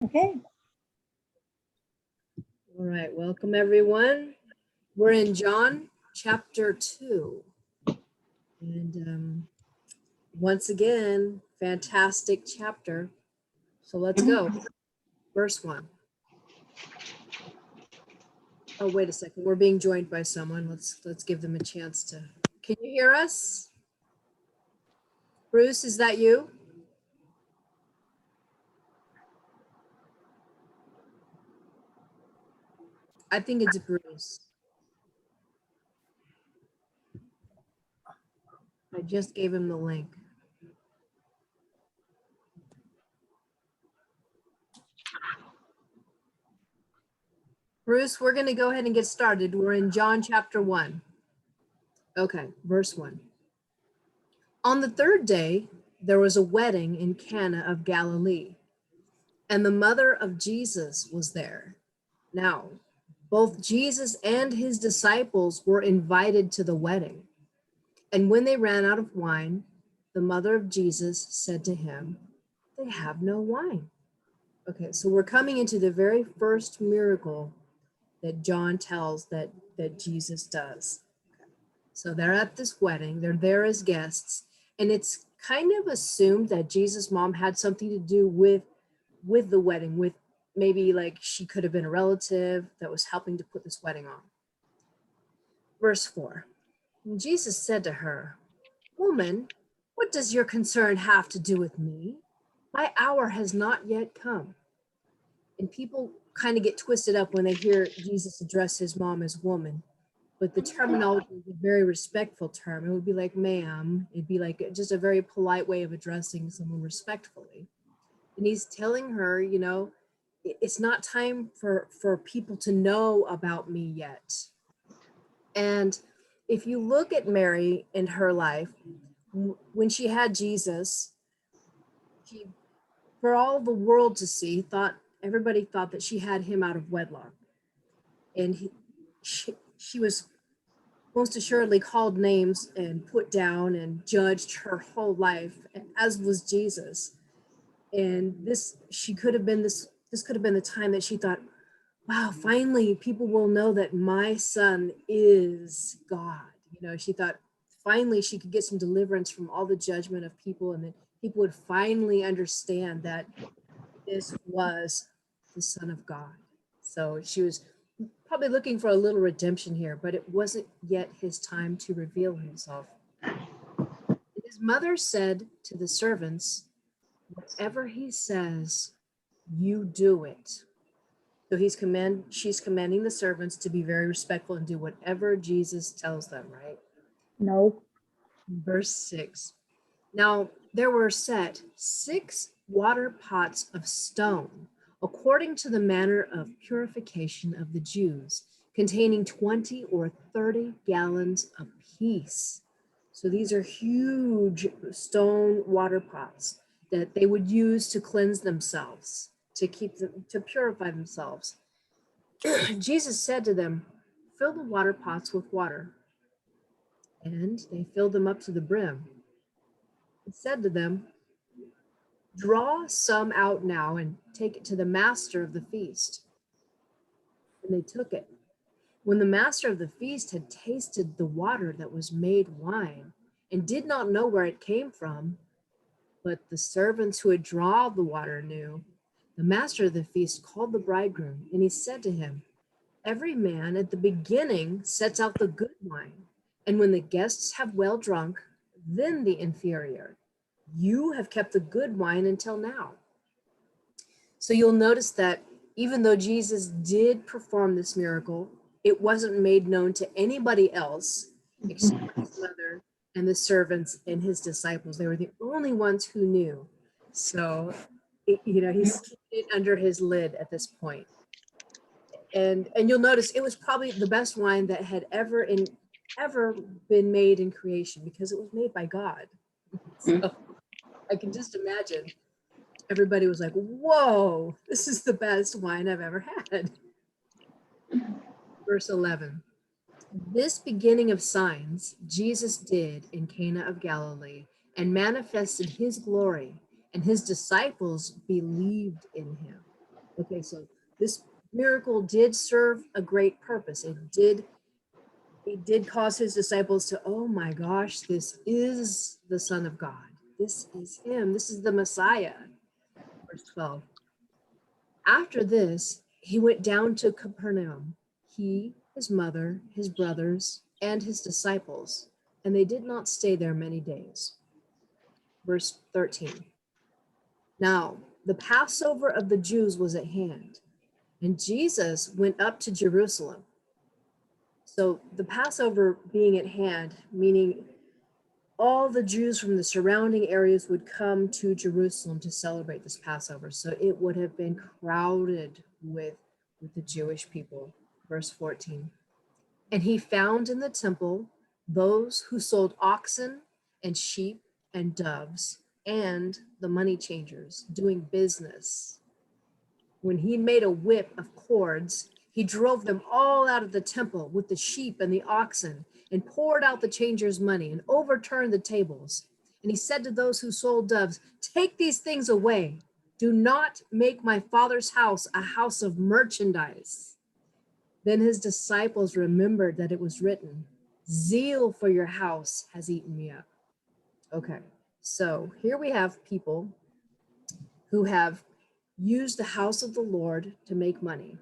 Okay. All right, welcome everyone. We're in John chapter 2. And once again, fantastic chapter. So let's go. Verse 1. Oh, wait a second. We're being joined by someone. Let's give them a chance to. Can you hear us? Bruce, is that you? I think it's Bruce. I just gave him the link. Bruce, we're going to go ahead and get started. We're in John chapter 1. Okay, verse 1. On the third day, there was a wedding in Cana of Galilee, and the mother of Jesus was there. Now, both Jesus and his disciples were invited to the wedding. And when they ran out of wine, the mother of Jesus said to him, "They have no wine." Okay, so we're coming into the very first miracle that John tells that Jesus does. So they're at this wedding, they're there as guests, and it's kind of assumed that Jesus' mom had something to do with the wedding, with maybe like she could have been a relative that was helping to put this wedding on. Verse 4. And Jesus said to her, "Woman, what does your concern have to do with me? My hour has not yet come." And people kind of get twisted up when they hear Jesus address his mom as woman. But the terminology is a very respectful term. It would be like ma'am. It'd be like just a very polite way of addressing someone respectfully. And he's telling her, you know, it's not time for people to know about me yet. And if you look at Mary in her life, when she had Jesus, she, for all the world to see, everybody thought that she had him out of wedlock. And she was most assuredly called names and put down and judged her whole life, as was Jesus. And this could have been the time that she thought, wow, finally people will know that my son is God. You know, she thought finally she could get some deliverance from all the judgment of people, and that people would finally understand that this was the Son of God. So she was probably looking for a little redemption here, but it wasn't yet his time to reveal himself. His mother said to the servants, "Whatever he says, you do it." So she's commanding the servants to be very respectful and do whatever Jesus tells them, right? No. Verse 6. Now there were set 6 water pots of stone, according to the manner of purification of the Jews, containing 20 or 30 gallons apiece. So these are huge stone water pots that they would use to cleanse themselves, to purify themselves. Jesus said to them, "Fill the water pots with water." And they filled them up to the brim. He said to them, "Draw some out now and take it to the master of the feast." And they took it. When the master of the feast had tasted the water that was made wine and did not know where it came from, but the servants who had drawn the water knew, the master of the feast called the bridegroom, and he said to him, "Every man at the beginning sets out the good wine, and when the guests have well drunk, then the inferior. You have kept the good wine until now." So you'll notice that even though Jesus did perform this miracle, it wasn't made known to anybody else except for his mother and the servants and his disciples. They were the only ones who knew. So, he's keeping it under his lid at this point. And you'll notice it was probably the best wine that had ever been made in creation, because it was made by God. So I can just imagine everybody was like, "Whoa, this is the best wine I've ever had." Verse 11. This beginning of signs Jesus did in Cana of Galilee and manifested his glory, and his disciples believed in him. Okay, so this miracle did serve a great purpose. It did cause his disciples to, oh my gosh, this is the Son of God. This is him. This is the Messiah. Verse 12. After this, he went down to Capernaum, he, his mother, his brothers, and his disciples, and they did not stay there many days. Verse 13. Now, the Passover of the Jews was at hand, and Jesus went up to Jerusalem. So the Passover being at hand, meaning all the Jews from the surrounding areas would come to Jerusalem to celebrate this Passover. So it would have been crowded with the Jewish people. Verse 14. And he found in the temple those who sold oxen and sheep and doves and the money changers doing business. When he made a whip of cords, he drove them all out of the temple with the sheep and the oxen, and poured out the changers' money and overturned the tables. And he said to those who sold doves, take these things away. Do not make my father's house a house of merchandise. Then his disciples remembered that it was written, zeal for your house has eaten me up. Okay, so here we have people who have used the house of the Lord to make money.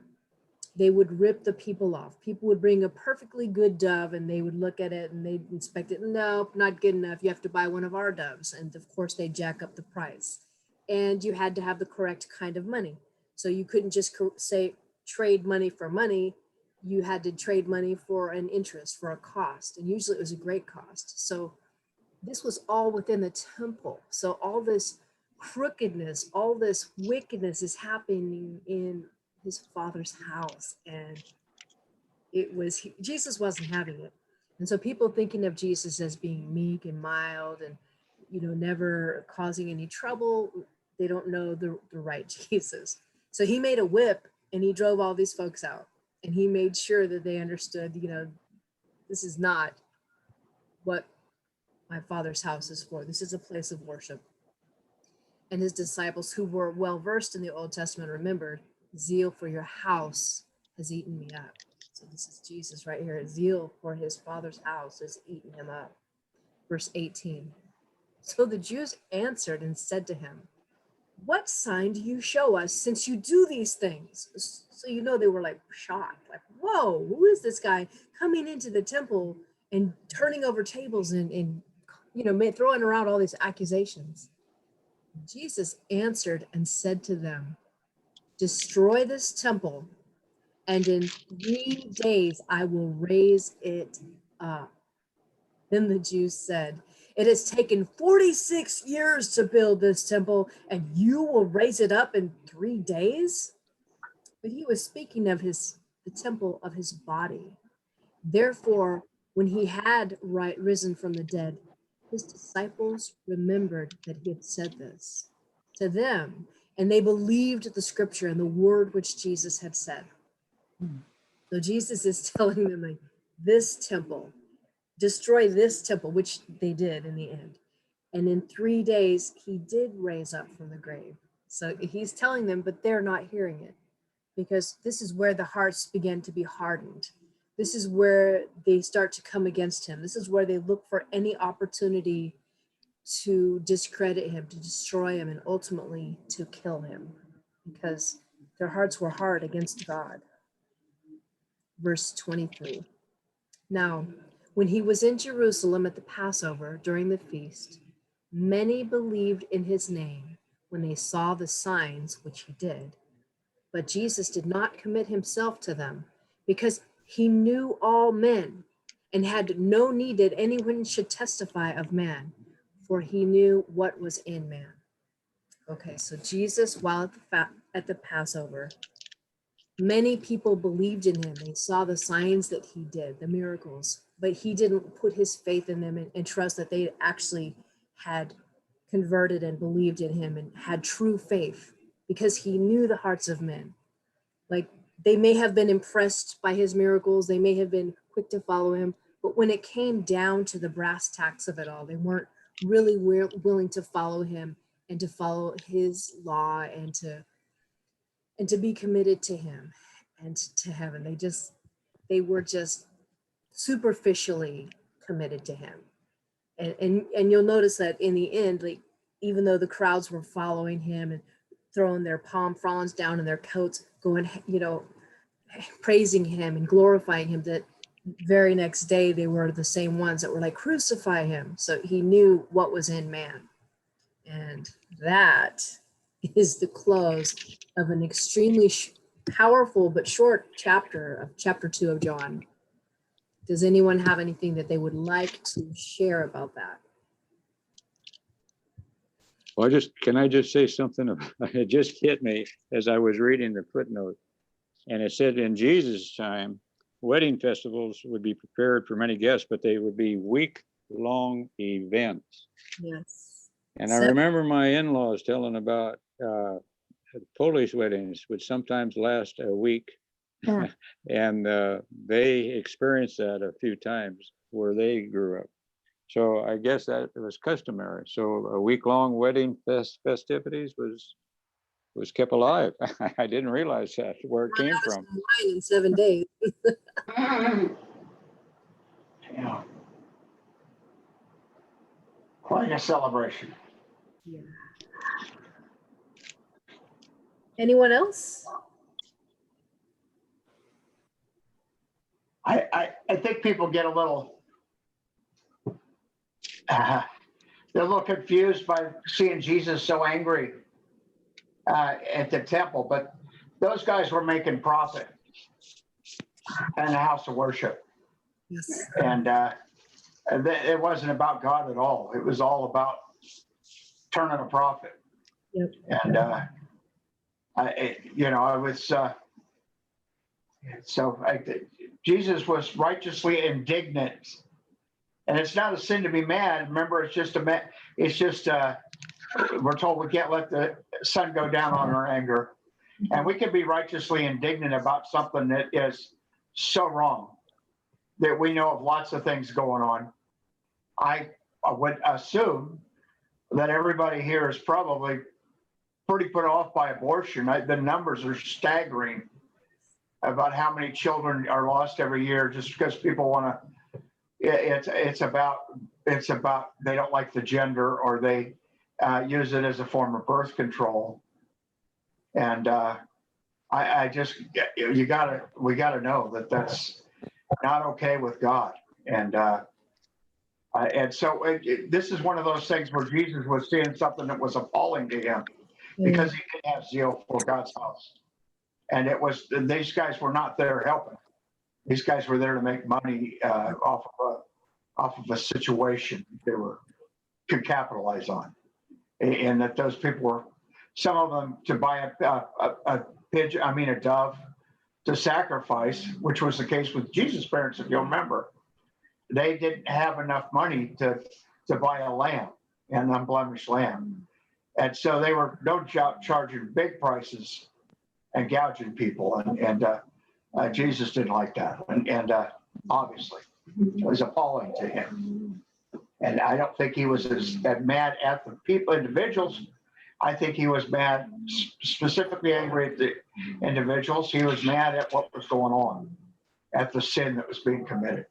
They would rip the people off. People would bring a perfectly good dove and they would look at it and they'd inspect it. Nope, not good enough. You have to buy one of our doves. And of course, they jack up the price. And you had to have the correct kind of money. So you couldn't just say trade money for money. You had to trade money for an interest, for a cost. And usually it was a great cost. So this was all within the temple. So all this crookedness, all this wickedness is happening in his father's house. And Jesus wasn't having it. And so people thinking of Jesus as being meek and mild and, never causing any trouble, they don't know the right Jesus. So he made a whip and he drove all these folks out. And he made sure that they understood, this is not what my father's house is for. This is a place of worship. And his disciples, who were well versed in the Old Testament, remembered, zeal for your house has eaten me up. So this is Jesus right here. Zeal for his father's house has eaten him up. Verse 18. So the Jews answered and said to him, what sign do you show us since you do these things? So they were like shocked, like, whoa, who is this guy coming into the temple and turning over tables and throwing around all these accusations? Jesus answered and said to them, destroy this temple, and in 3 days I will raise it up. Then the Jews said, it has taken 46 years to build this temple, and you will raise it up in 3 days? But he was speaking of the temple of his body. Therefore, when he had risen from the dead, his disciples remembered that he had said this to them, and they believed the scripture and the word which Jesus had said. So Jesus is telling them, like, this temple, destroy this temple, which they did in the end. And in 3 days, he did raise up from the grave. So he's telling them, but they're not hearing it, because this is where the hearts begin to be hardened. This is where they start to come against him. This is where they look for any opportunity to discredit him, to destroy him, and ultimately to kill him, because their hearts were hard against God. Verse 23. Now, when he was in Jerusalem at the Passover during the feast, many believed in his name when they saw the signs which he did. But Jesus did not commit himself to them, because he knew all men and had no need that anyone should testify of man, for he knew what was in man. Okay, so Jesus, while at the Passover, many people believed in him. They saw the signs that he did, the miracles, but he didn't put his faith in them and trust that they actually had converted and believed in him and had true faith, because he knew the hearts of men. Like, they may have been impressed by his miracles, they may have been quick to follow him, but when it came down to the brass tacks of it all, they weren't really willing to follow him and to follow his law and to and to be committed to him and to heaven. They were just superficially committed to him. And you'll notice that in the end, like, even though the crowds were following him and throwing their palm fronds down in their coats, going, praising him and glorifying him, that very next day they were the same ones that were like, crucify him. So he knew what was in man. And that is the close of an extremely powerful but short chapter of chapter 2 of John. Does anyone have anything that they would like to share about that? Well, can I just say something? It just hit me as I was reading the footnote. And it said in Jesus' time, wedding festivals would be prepared for many guests, but they would be week-long events. Yes. And I remember my in-laws telling about Polish weddings would sometimes last a week. Yeah. And they experienced that a few times where they grew up. So I guess that it was customary. So a week-long wedding festivities was kept alive. I didn't realize that, where it came from. In 7 days. Yeah. Quite a celebration. Yeah. Anyone else? I think people get a little, they're a little confused by seeing Jesus so angry at the temple, but those guys were making profit in the house of worship. Yes. And it wasn't about God at all. It was all about turning a profit. Yep. And Jesus was righteously indignant, and it's not a sin to be mad. Remember, we're told we can't let the sun go down on our anger, and we can be righteously indignant about something that is so wrong that we know of lots of things going on. I would assume that everybody here is probably pretty put off by abortion. The numbers are staggering about how many children are lost every year just because people want to. It's about they don't like the gender, or they use it as a form of birth control. And we gotta know that that's not okay with God. And so this is one of those things where Jesus was seeing something that was appalling to him, because he didn't have zeal for God's house. And these guys were not there helping. These guys were there to make money off of a situation they could capitalize on. And that those people were, some of them, to buy a dove to sacrifice, which was the case with Jesus' parents, if you'll remember. They didn't have enough money to buy a lamb, an unblemished lamb. And so they were no doubt charging big prices and gouging people. And Jesus didn't like that. And obviously, it was appalling to him. And I don't think he was as mad at the individuals. I think he was mad, specifically angry at the individuals. He was mad at what was going on, at the sin that was being committed.